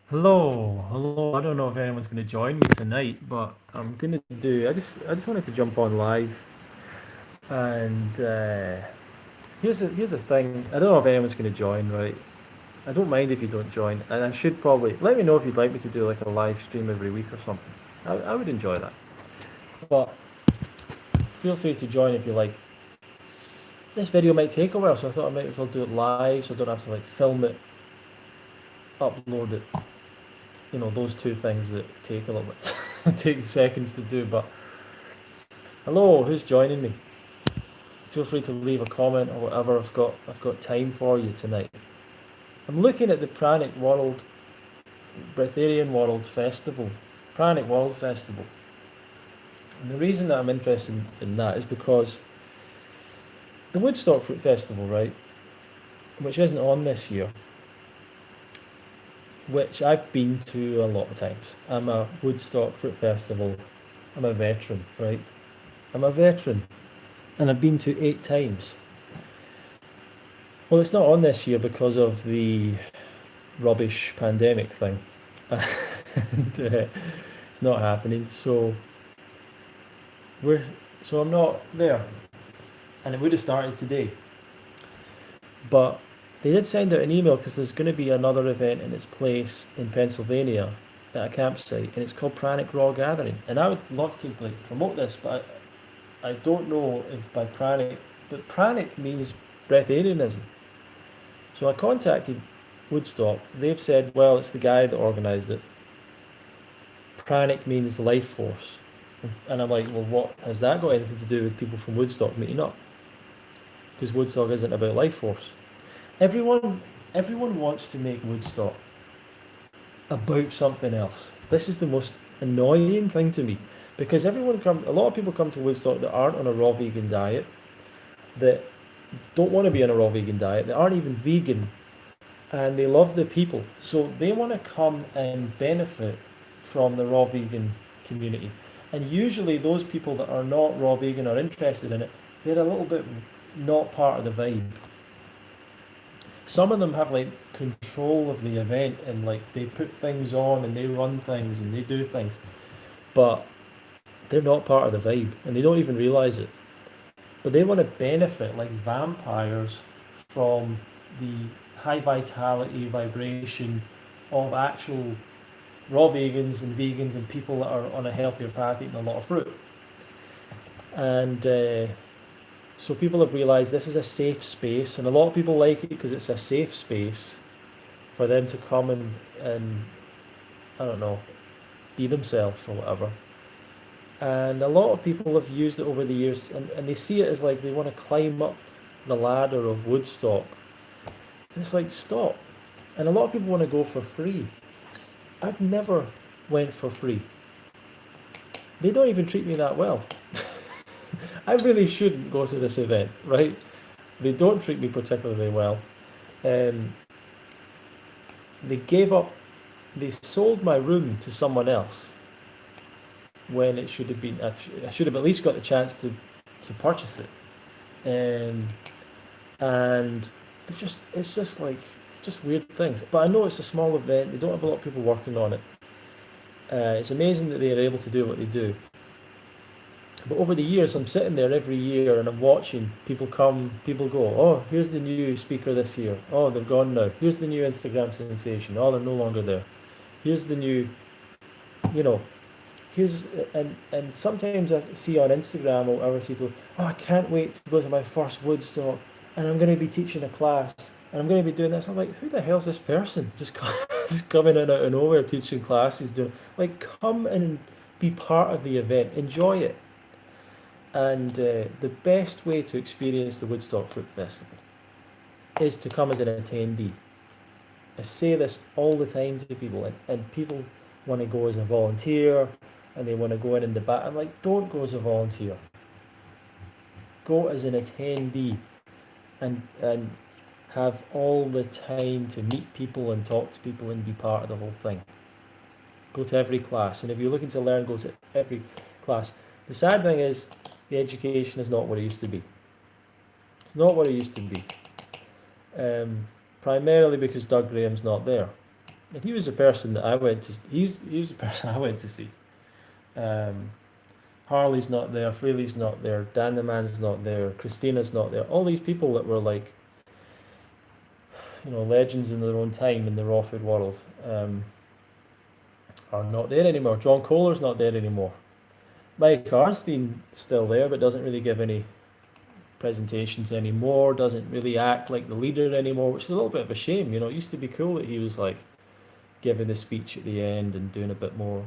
Hello. I don't know if anyone's going to join me tonight, but I'm going to do. I just wanted to jump on live, and here's a thing. I don't know if anyone's going to join. Right? I don't mind if you don't join, and I should probably let me know if you'd like me to do like a live stream every week or something. I would enjoy that, but feel free to join if you like. This video might take a while, so I thought I might as well do it live, so I don't have to like film it, upload it. Those two things that take a little bit, take seconds to do. But hello, who's joining me? Feel free to leave a comment or whatever. I've got time for you tonight. I'm looking at the Pranic World Breatharian World Festival, Pranic World Festival, and the reason that I'm interested in that is because the Woodstock Fruit Festival, right, which isn't on this year, which I've been to a lot of times. I'm a Woodstock Fruit Festival. I'm a veteran, right? I'm a veteran, and I've been to 8 times. Well, it's not on this year because of the rubbish pandemic thing. And it's not happening. We're so I'm not there, and it would have started today. But they did send out an email because there's going to be another event in its place in Pennsylvania at a campsite, and it's called Pranic Raw Gathering. And I would love to like promote this, but I don't know if by Pranic, but Pranic means breatharianism. So I contacted Woodstock. They've said, well, it's the guy that organised it. Pranic means life force. And I'm like, well, what has that got anything to do with people from Woodstock meeting up? Because Woodstock isn't about life force. Everyone, everyone wants to make Woodstock about something else. This is the most annoying thing to me because a lot of people come to Woodstock that aren't on a raw vegan diet, that don't want to be on a raw vegan diet, that aren't even vegan, and they love the people. So they want to come and benefit from the raw vegan community. And usually those people that are not raw vegan are interested in it, they're a little bit not part of the vibe. Some of them have like control of the event and like they put things on and they run things and they do things, but they're not part of the vibe and they don't even realize it. But they want to benefit like vampires from the high vitality vibration of actual raw vegans and people that are on a healthier path eating a lot of fruit. And so people have realized this is a safe space, and a lot of people like it because it's a safe space for them to come and I don't know, be themselves or whatever. And a lot of people have used it over the years, and they see it as like they want to climb up the ladder of Woodstock. And it's like, stop. And a lot of people want to go for free. I've never went for free. They don't even treat me that well. I really shouldn't go to this event, right? They don't treat me particularly well. Um, they gave up, they sold my room to someone else when it should have been, I should have at least got the chance to purchase it. Um, and it's just weird things. But I know it's a small event, they don't have a lot of people working on it. It's amazing that they are able to do what they do. But over the years, I'm sitting there every year and I'm watching people come, people go. Oh, here's the new speaker this year. Oh, they're gone now. Here's the new Instagram sensation. Oh, they're no longer there. Here's the new, you know, here's and sometimes I see on Instagram or whatever people, oh, I can't wait to go to my first Woodstock, and I'm going to be teaching a class, and I'm going to be doing this. I'm like, who the hell's this person? Just coming in out of nowhere teaching classes, doing like come and be part of the event, enjoy it. And the best way to experience the Woodstock Fruit Festival is to come as an attendee. I say this all the time to people, and people want to go as a volunteer and they want to go in the back. I'm like, don't go as a volunteer. Go as an attendee and have all the time to meet people and talk to people and be part of the whole thing. Go to every class, and if you're looking to learn, go to every class. The sad thing is, the education is not what it used to be. It's not what it used to be. Primarily because Doug Graham's not there. And he was the person that I went to. He was the person I went to see. Um, Harley's not there, Freely's not there, Dan the Man's not there, Christina's not there. All these people that were like, legends in their own time in the raw food world, are not there anymore. John Kohler's not there anymore. Mike Arnstein's still there, but doesn't really give any presentations anymore. Doesn't really act like the leader anymore, which is a little bit of a shame. It used to be cool that he was like giving the speech at the end and doing a bit more,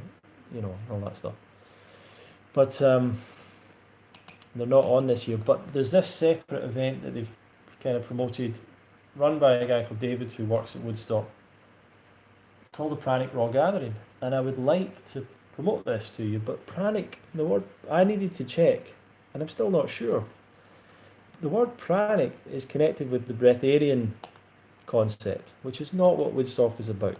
all that stuff. But they're not on this year. But there's this separate event that they've kind of promoted, run by a guy called David who works at Woodstock, called the Pranic Raw Gathering. And I would like to promote this to you, but Pranic, the word, I needed to check, and I'm still not sure. The word Pranic is connected with the breatharian concept, which is not what Woodstock is about.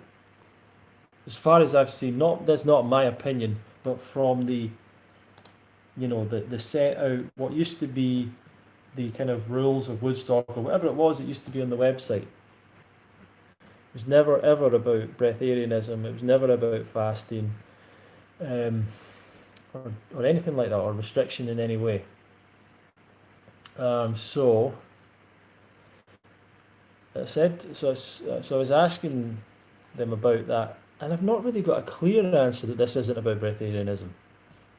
As far as I've seen, that's not my opinion, but from the set out, what used to be the kind of rules of Woodstock or whatever it was, used to be on the website. It was never ever about breatharianism. It was never about fasting, um, or anything like that, or restriction in any way. So I said, so I was asking them about that, and I've not really got a clear answer that this isn't about breatharianism.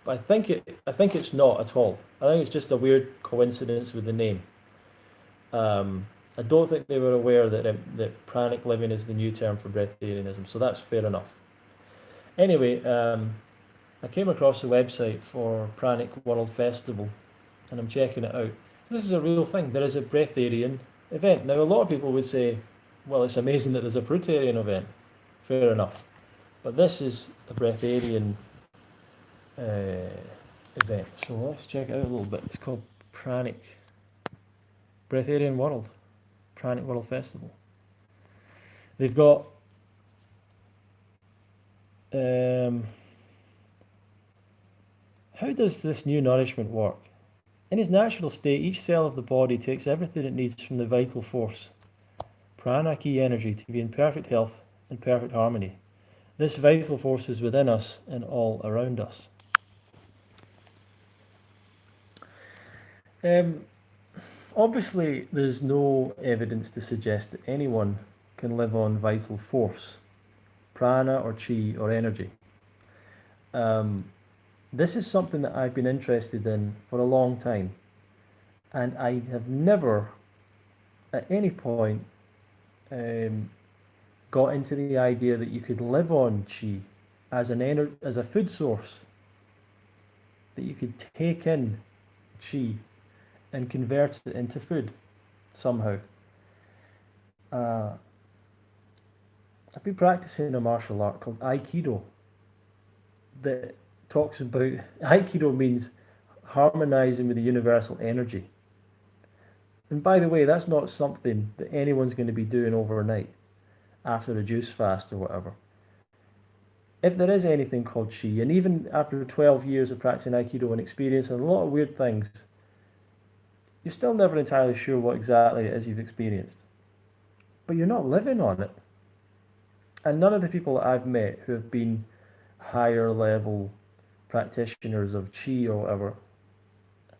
But I think it's not at all. I think it's just a weird coincidence with the name. I don't think they were aware that pranic living is the new term for breatharianism, so that's fair enough. Anyway, I came across the website for Pranic World Festival, and I'm checking it out. So this is a real thing. There is a breatharian event. Now, a lot of people would say, well, it's amazing that there's a fruitarian event. Fair enough. But this is a breatharian event. So let's check it out a little bit. It's called Pranic Breatharian World. Pranic World Festival. They've got how does this new nourishment work? In its natural state, each cell of the body takes everything it needs from the vital force, prana, key energy, to be in perfect health and perfect harmony. This vital force is within us and all around us. Obviously, there's no evidence to suggest that anyone can live on vital force, prana or chi or energy. This is something that I've been interested in for a long time, and I have never, at any point, got into the idea that you could live on chi as as a food source, that you could take in chi and convert it into food somehow. I've been practicing a martial art called Aikido that talks about Aikido means harmonizing with the universal energy. And by the way, that's not something that anyone's going to be doing overnight after a juice fast or whatever. If there is anything called chi, and even after 12 years of practicing Aikido and experiencing a lot of weird things, you're still never entirely sure what exactly it is you've experienced. But you're not living on it. And none of the people that I've met who have been higher level practitioners of chi or whatever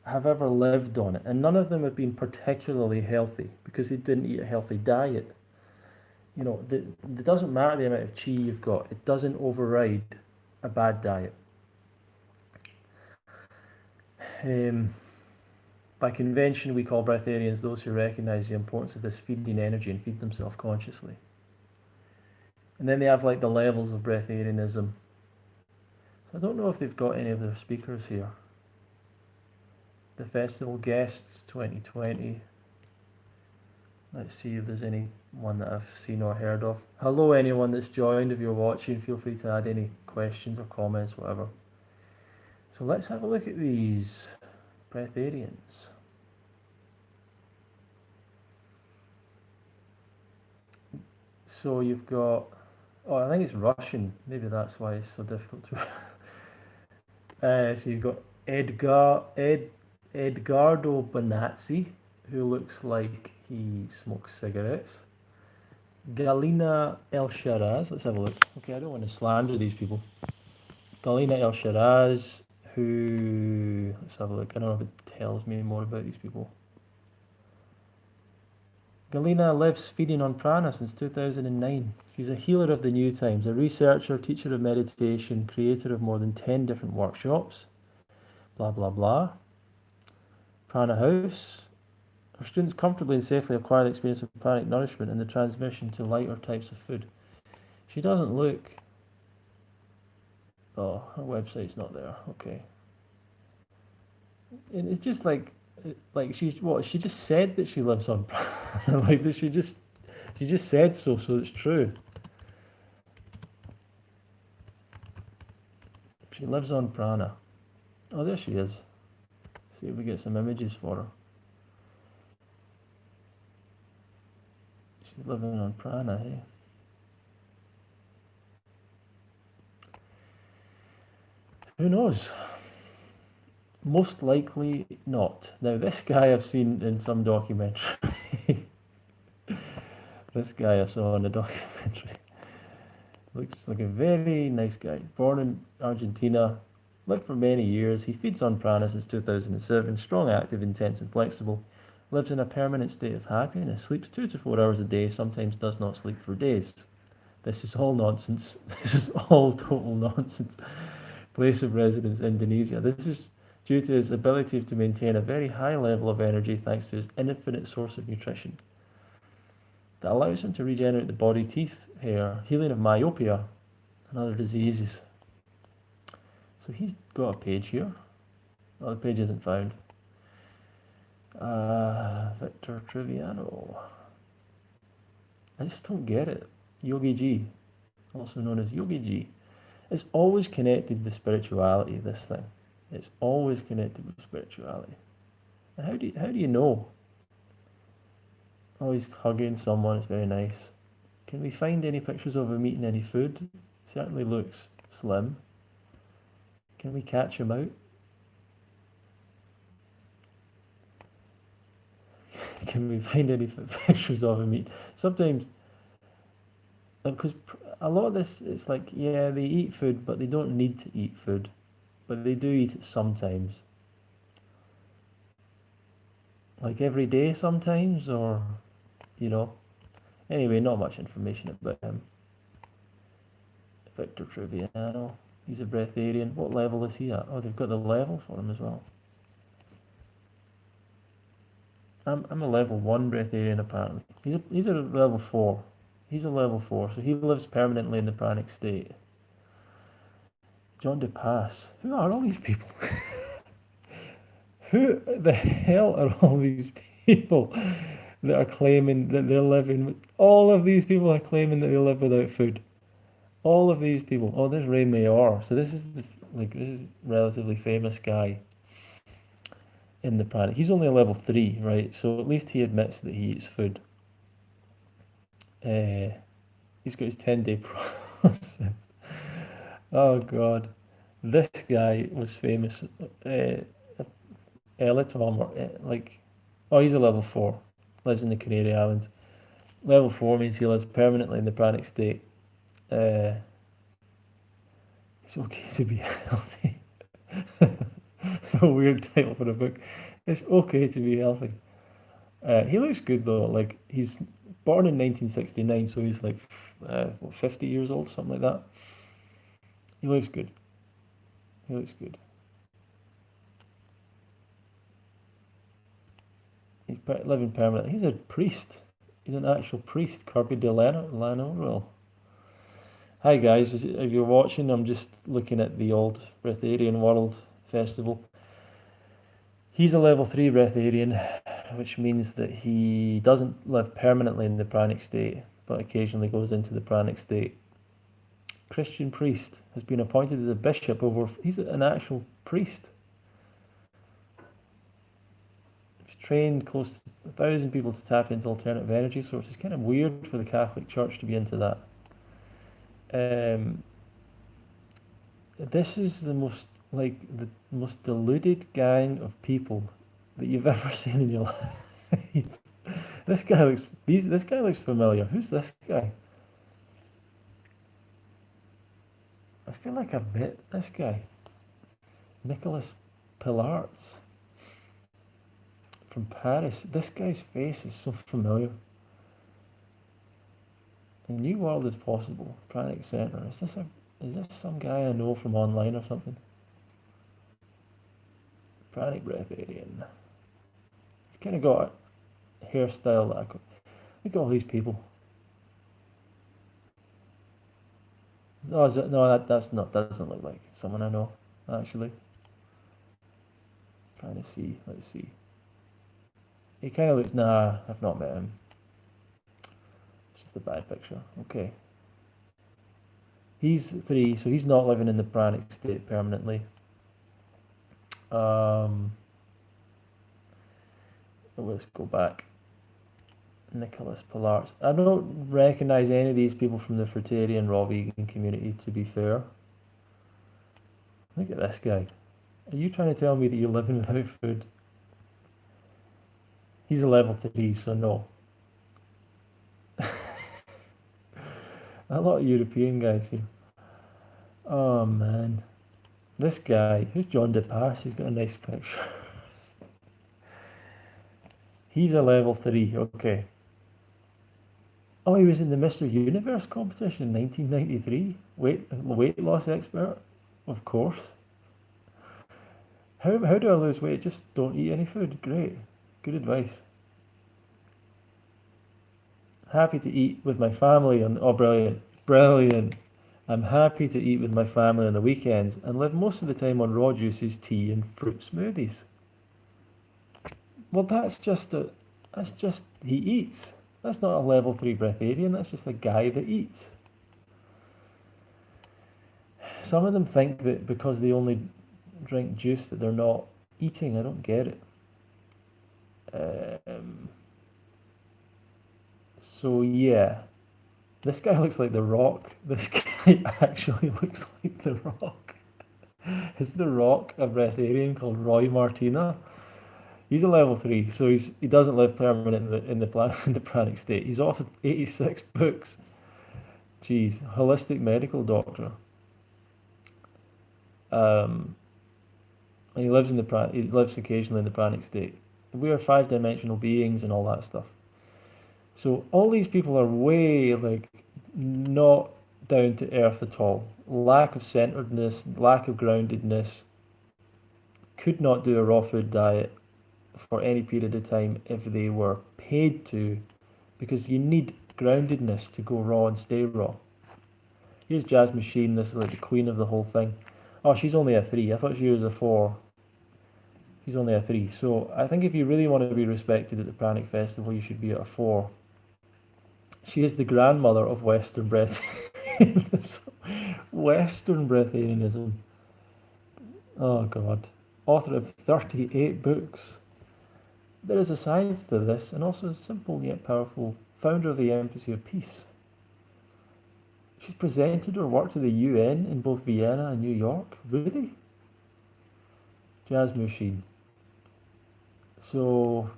have ever lived on it. And none of them have been particularly healthy because they didn't eat a healthy diet. It doesn't matter the amount of chi you've got. It doesn't override a bad diet. By convention, we call breatharians those who recognize the importance of this feeding energy and feed themselves consciously. And then they have like the levels of breatharianism. So I don't know if they've got any of their speakers here. The festival guests 2020. Let's see if there's anyone that I've seen or heard of. Hello, anyone that's joined. If you're watching, feel free to add any questions or comments, whatever. So let's have a look at these breatharians. So you've got, I think it's Russian. Maybe that's why it's so difficult to. So you've got Edgardo Bonazzi, who looks like he smokes cigarettes. Galina El Sharaz. Let's have a look. Okay, I don't want to slander these people. Galina El Sharaz, who. Let's have a look. I don't know if it tells me more about these people. Galina lives feeding on prana since 2009. She's a healer of the new times, a researcher, teacher of meditation, creator of more than 10 different workshops. Blah, blah, blah. Prana House. Her students comfortably and safely acquire the experience of pranic nourishment and the transmission to lighter types of food. She doesn't look. Oh, her website's not there. Okay. And it's just like she's what? She just said that she lives on prana. Like that she just said so, so it's true. She lives on prana. Oh, there she is. See if we get some images for her. She's living on prana, hey? Who knows? Most likely not. Now, this guy I've seen in some documentary. This guy I saw in a documentary. Looks like a very nice guy. Born in Argentina, lived for many years. He feeds on prana since 2007. Strong, active, intense, and flexible. Lives in a permanent state of happiness. Sleeps 2 to 4 hours a day. Sometimes does not sleep for days. This is all nonsense. This is all total nonsense. Place of residence, Indonesia. This is due to his ability to maintain a very high level of energy thanks to his infinite source of nutrition that allows him to regenerate the body, teeth, hair, healing of myopia and other diseases. So he's got a page here. Oh, the page isn't found. Victor Triviano. I just don't get it. Yogi G, also known as Yogi G. It's always connected with spirituality, this thing. It's always connected with spirituality. And how do you know? Oh, he's hugging someone, it's very nice. Can we find any pictures of him eating any food? Certainly looks slim. Can we catch him out? Can we find any pictures of him eat? Sometimes, because a lot of this, it's like, yeah, they eat food, but they don't need to eat food. But they do eat it sometimes. Like every day sometimes, or, you know. Anyway, not much information about him. Victor Triviano. He's a breatharian. What level is he at? Oh, they've got the level for him as well. I'm a level 1 breatharian apparently. He's a level 4. He's a level 4, so he lives permanently in the pranic state. John DePass. Who are all these people? Who the hell are all these people that are claiming that they're living? All of these people are claiming that they live without food. All of these people. Oh, there's Ray Mayor. So this is this is relatively famous guy in the planet. He's only a level 3, right? So at least he admits that he eats food. He's got his 10-day process. Oh God, this guy was famous. Elitom, or oh, he's a level 4. Lives in the Canary Islands. Level 4 means he lives permanently in the pranic state. It's okay to be healthy. It's a weird title for a book. It's okay to be healthy. He looks good though. Like he's born in 1969, so he's like 50 years old, something like that. He looks good. He looks good. He's living permanently. He's a priest. He's an actual priest. Kirby de Lanorwell. Hi guys, if you're watching, I'm just looking at the old Breatharian World Festival. He's a level 3 Breatharian, which means that he doesn't live permanently in the pranic state, but occasionally goes into the pranic state. Christian priest has been appointed as a bishop over. He's an actual priest. He's trained close to 1,000 people to tap into alternative energy sources. Kind of weird for the Catholic Church to be into that. This is the most deluded gang of people that you've ever seen in your life. This guy looks familiar. Who's this guy? I feel like I've met this guy. Nicholas Pilart's from Paris. This guy's face is so familiar. A new world is possible. Pranic Center. Is this some guy I know from online or something? Pranic Breatharian. He's kind of got a hairstyle that I could. Look at all these people. Oh, is it, no, that's not. That doesn't look like someone I know. Actually, trying to see. Let's see. He kind of looks. Nah, I've not met him. It's just a bad picture. Okay. He's 3, so he's not living in the Pranic state permanently. Let's go back. Nicholas Pilart's. I don't recognise any of these people from the fruitarian raw vegan community, to be fair. Look at this guy. Are you trying to tell me that you're living without food? He's a level 3, so no. A lot of European guys here. Oh man. This guy, who's John DePass? He's got a nice picture. He's a level 3, okay. Oh, he was in the Mr. Universe competition in 1993. Weight loss expert, of course. How do I lose weight? Just don't eat any food. Great, good advice. Happy to eat with my family on. Oh, brilliant, brilliant. I'm happy to eat with my family on the weekends and live most of the time on raw juices, tea, and fruit smoothies. Well, that's just he eats. That's not a level 3 breatharian, that's just a guy that eats. Some of them think that because they only drink juice that they're not eating. I don't get it. So yeah, this guy looks like The Rock. This guy actually looks like The Rock. Is The Rock a breatharian called Roy Martina? He's a level 3, so he doesn't live permanent in the Pranic state. He's authored 86 books. Jeez, holistic medical doctor. And he lives occasionally in the Pranic state. We are 5-dimensional beings and all that stuff. So all these people are way like not down to earth at all. Lack of centeredness, lack of groundedness. Could not do a raw food diet for any period of time if they were paid to, because you need groundedness to go raw and stay raw. Here's Jazz Machine. This is like the queen of the whole thing. Oh, she's only a 3. I thought she was a 4. She's only a 3. So I think if you really want to be respected at the Pranic Festival, you should be at a 4. She is the grandmother of Western breatharianism. Western breatharianism. Oh God. Author of 38 books. There is a science to this, and also a simple yet powerful. Founder of the Embassy of Peace. She's presented or worked at the UN in both Vienna and New York. Really? Jazz Machine. So,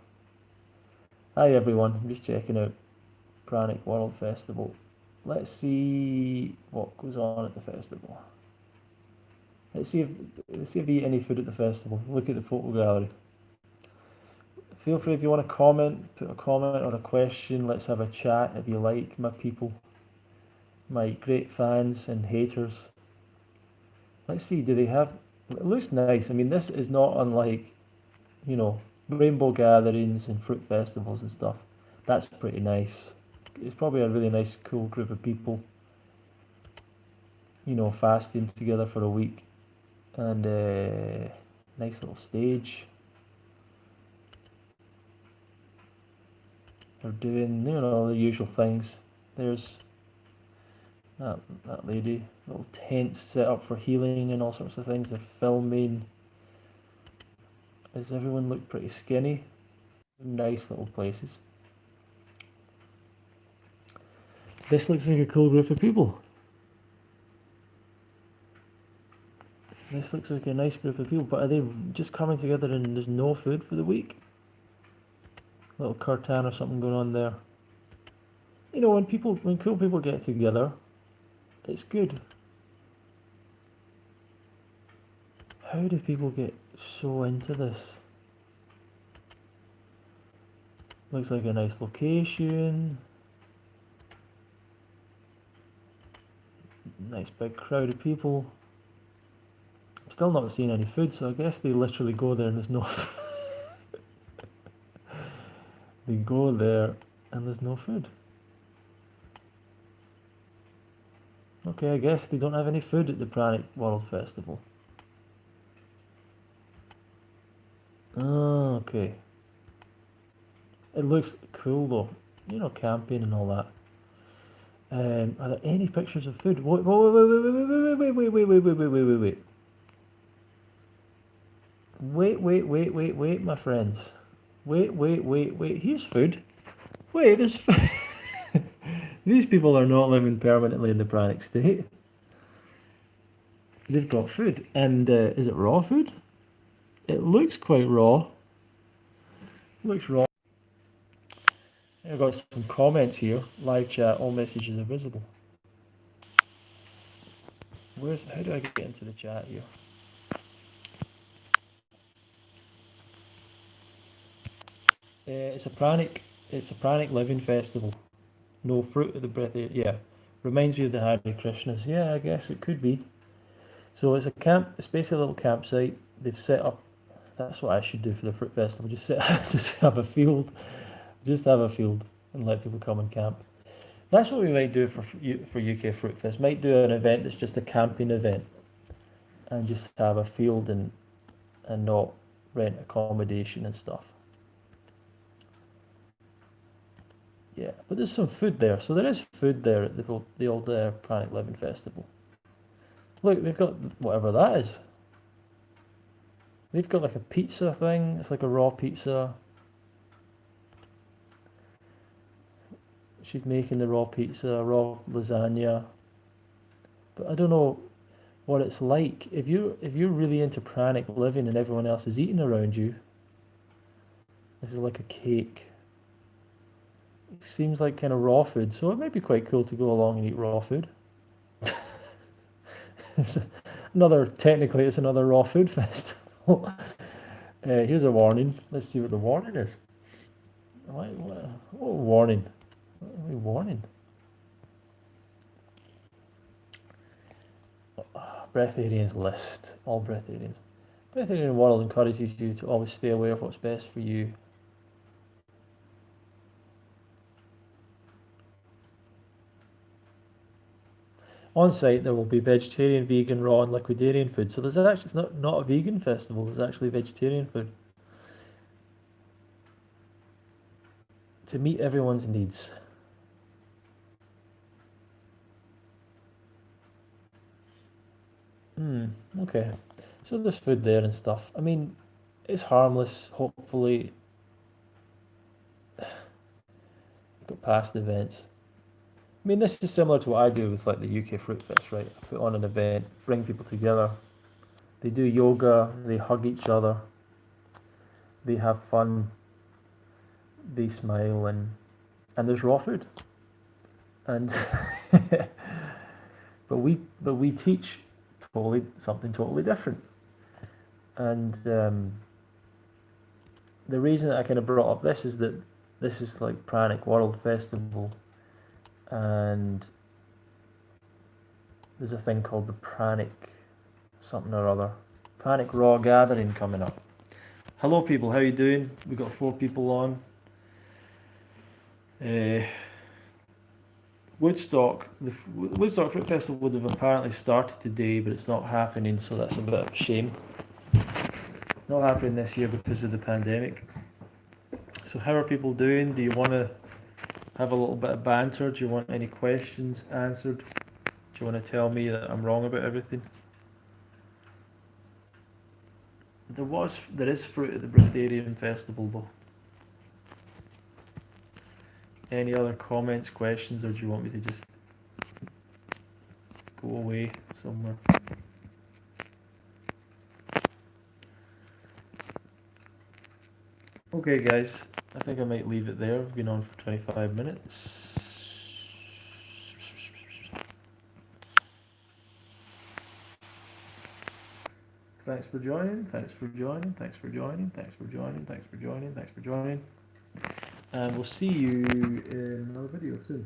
hi everyone. I'm just checking out Pranic World Festival. Let's see what goes on at the festival. Let's see if they eat any food at the festival. Look at the photo gallery. Feel free if you want to comment, put a comment or a question. Let's have a chat if you like, my people, my great fans and haters. Let's see, do they have, it looks nice. I mean, this is not unlike, rainbow gatherings and fruit festivals and stuff. That's pretty nice. It's probably a really nice, cool group of people, fasting together for a week. And nice little stage. They're doing, the usual things. There's that lady, little tents set up for healing and all sorts of things. They're filming. Does everyone look pretty skinny? Nice little places. This looks like a cool group of people. This looks like a nice group of people, but are they just coming together and there's no food for the week? Little curtain or something going on there. You know, when cool people get together, it's good. How do people get so into this? Looks like a nice location. Nice big crowd of people. Still not seeing any food, so I guess they literally go there and there's no they go there and there's no food. Okay, I guess they don't have any food at the Pranic World Festival. Oh, okay. It looks cool though. You know, camping and all that. Are there any pictures of food? Wait, wait, my friends. Wait. Here's food. Wait, there's food. These people are not living permanently in the Pranic state. They've got food. And is it raw food? It looks quite raw. Looks raw. I've got some comments here. Live chat, all messages are visible. How do I get into the chat here? It's a Pranic Living Festival. No fruit of the breath. Yeah, reminds me of the Hare Krishnas. Yeah, I guess it could be. So it's a camp. It's basically a little campsite. They've set up. That's what I should do for the fruit festival. Just have a field. Just have a field and let people come and camp. That's what we might do for UK Fruit Fest. Might do an event that's just a camping event, and just have a field and not rent accommodation and stuff. Yeah, but there's some food there. So there is food there at the old Pranic Living Festival. Look, they've got whatever that is. They've got like a pizza thing. It's like a raw pizza. She's making the raw pizza, raw lasagna. But I don't know what it's like. If you're really into Pranic living and everyone else is eating around you, this is like a cake. It seems like kind of raw food, so it might be quite cool to go along and eat raw food. Technically it's another raw food festival. Here's a warning. Let's see what the warning is. What warning? What warning? Breatharians list. All breatharians. Breatharian world encourages you to always stay aware of what's best for you. On site there will be vegetarian, vegan, raw and liquidarian food. So there's actually, it's not a vegan festival, there's actually vegetarian food. To meet everyone's needs. Okay. So there's food there and stuff. I mean, it's harmless, hopefully. We've got past events. I mean, this is similar to what I do with like the UK Fruit Fest, right? I put on an event, bring people together. They do yoga, they hug each other, they have fun, they smile, and there's raw food. And but we teach something totally different. And the reason that I kind of brought up this is that this is like Pranic World Festival, and there's a thing called the Pranic something or other, Pranic Raw Gathering coming up. Hello people, how you doing? We've got 4 people on. Woodstock, the Woodstock Fruit Festival would have apparently started today, but it's not happening, so that's a bit of a shame. Not happening this year because of the pandemic. So how are people doing? Do you want to have a little bit of banter? Do you want any questions answered? Do you want to tell me that I'm wrong about everything? There is fruit at the Breatharian Festival though. Any other comments, questions, or do you want me to just go away somewhere? Okay guys, I think I might leave it there. We've been on for 25 minutes. Thanks for joining, thanks for joining, thanks for joining, thanks for joining, thanks for joining, thanks for joining. And we'll see you in another video soon.